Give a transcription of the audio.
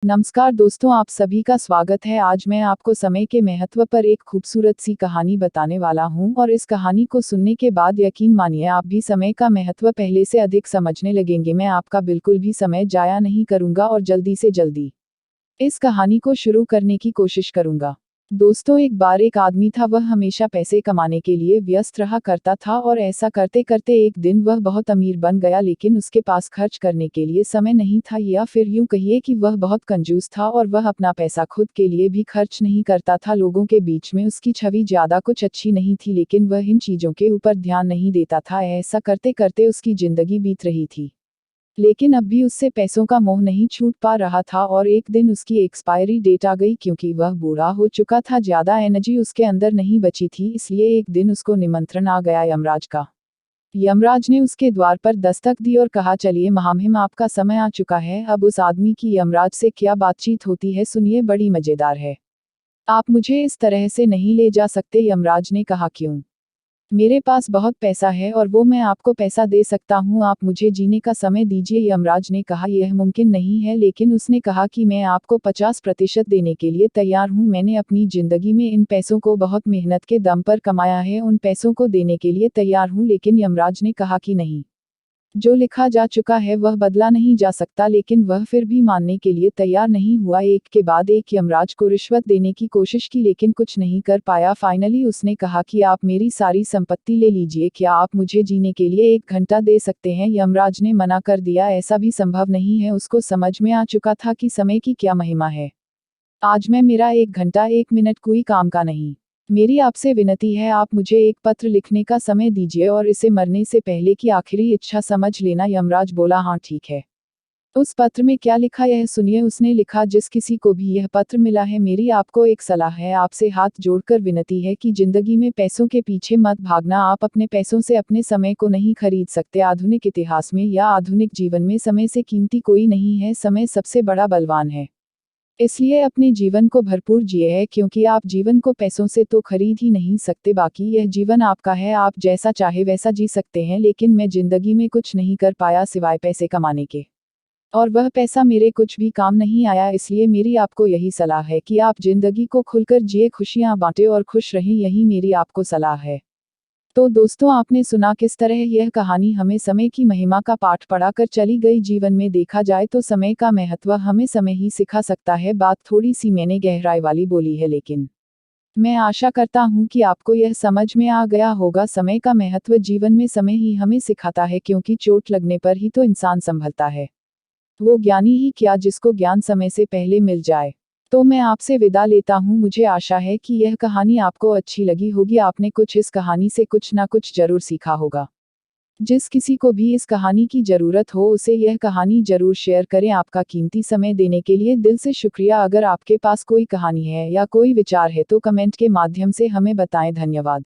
नमस्कार दोस्तों, आप सभी का स्वागत है। आज मैं आपको समय के महत्व पर एक खूबसूरत सी कहानी बताने वाला हूं और इस कहानी को सुनने के बाद यकीन मानिए आप भी समय का महत्व पहले से अधिक समझने लगेंगे। मैं आपका बिल्कुल भी समय जाया नहीं करूंगा और जल्दी से जल्दी इस कहानी को शुरू करने की कोशिश करूंगा। दोस्तों, एक बार एक आदमी था। वह हमेशा पैसे कमाने के लिए व्यस्त रहा करता था और ऐसा करते करते एक दिन वह बहुत अमीर बन गया, लेकिन उसके पास खर्च करने के लिए समय नहीं था, या फिर यूं कहिए कि वह बहुत कंजूस था और वह अपना पैसा खुद के लिए भी खर्च नहीं करता था। लोगों के बीच में उसकी छवि ज्यादा कुछ अच्छी नहीं थी, लेकिन वह इन चीजों के ऊपर ध्यान नहीं देता था। ऐसा करते करते उसकी जिंदगी बीत रही थी, लेकिन अब भी उससे पैसों का मोह नहीं छूट पा रहा था। और एक दिन उसकी एक्सपायरी डेट आ गई। क्योंकि वह बूढ़ा हो चुका था, ज्यादा एनर्जी उसके अंदर नहीं बची थी, इसलिए एक दिन उसको निमंत्रण आ गया यमराज का। यमराज ने उसके द्वार पर दस्तक दी और कहा, चलिए महामहिम, आपका समय आ चुका है। अब उस आदमी की यमराज से क्या बातचीत होती है, सुनिए, बड़ी मजेदार है। आप मुझे इस तरह से नहीं ले जा सकते, यमराज ने कहा। क्यों? मेरे पास बहुत पैसा है और वो मैं आपको पैसा दे सकता हूँ, आप मुझे जीने का समय दीजिए। यमराज ने कहा, यह मुमकिन नहीं है, लेकिन उसने कहा कि मैं आपको 50% देने के लिए तैयार हूँ। मैंने अपनी जिंदगी में इन पैसों को बहुत मेहनत के दम पर कमाया है, उन पैसों को देने के लिए तैयार हूँ। लेकिन यमराज ने कहा कि नहीं, जो लिखा जा चुका है वह बदला नहीं जा सकता। लेकिन वह फिर भी मानने के लिए तैयार नहीं हुआ। एक के बाद एक यमराज को रिश्वत देने की कोशिश की, लेकिन कुछ नहीं कर पाया। फाइनली उसने कहा कि आप मेरी सारी संपत्ति ले लीजिए, क्या आप मुझे जीने के लिए 1 घंटा दे सकते हैं? यमराज ने मना कर दिया, ऐसा भी संभव नहीं है। उसको समझ में आ चुका था कि समय की क्या महिमा है। आज मैं मेरा 1 घंटा 1 मिनट कोई काम का नहीं। मेरी आपसे विनती है, आप मुझे एक पत्र लिखने का समय दीजिए और इसे मरने से पहले की आखिरी इच्छा समझ लेना। यमराज बोला, हाँ ठीक है। उस पत्र में क्या लिखा यह सुनिए। उसने लिखा, जिस किसी को भी यह पत्र मिला है, मेरी आपको एक सलाह है, आपसे हाथ जोड़कर विनती है कि जिंदगी में पैसों के पीछे मत भागना। आप अपने पैसों से अपने समय को नहीं खरीद सकते। आधुनिक इतिहास में या आधुनिक जीवन में समय से कीमती कोई नहीं है। समय सबसे बड़ा बलवान है, इसलिए अपने जीवन को भरपूर जिए है, क्योंकि आप जीवन को पैसों से तो खरीद ही नहीं सकते। बाकी यह जीवन आपका है, आप जैसा चाहे वैसा जी सकते हैं। लेकिन मैं जिंदगी में कुछ नहीं कर पाया सिवाय पैसे कमाने के, और वह पैसा मेरे कुछ भी काम नहीं आया। इसलिए मेरी आपको यही सलाह है कि आप जिंदगी को खुलकर जिए, खुशियां बांटे और खुश रहें, यही मेरी आपको सलाह है। तो दोस्तों, आपने सुना किस तरह यह कहानी हमें समय की महिमा का पाठ पढ़ाकर चली गई। जीवन में देखा जाए तो समय का महत्व हमें समय ही सिखा सकता है। बात थोड़ी सी मैंने गहराई वाली बोली है, लेकिन मैं आशा करता हूँ कि आपको यह समझ में आ गया होगा। समय का महत्व जीवन में समय ही हमें सिखाता है, क्योंकि चोट लगने पर ही तो इंसान संभलता है। वो ज्ञानी ही क्या जिसको ज्ञान समय से पहले मिल जाए। तो मैं आपसे विदा लेता हूँ। मुझे आशा है कि यह कहानी आपको अच्छी लगी होगी। आपने कुछ इस कहानी से कुछ ना कुछ जरूर सीखा होगा। जिस किसी को भी इस कहानी की जरूरत हो, उसे यह कहानी जरूर शेयर करें। आपका कीमती समय देने के लिए दिल से शुक्रिया। अगर आपके पास कोई कहानी है या कोई विचार है तो कमेंट के माध्यम से हमें बताएं। धन्यवाद।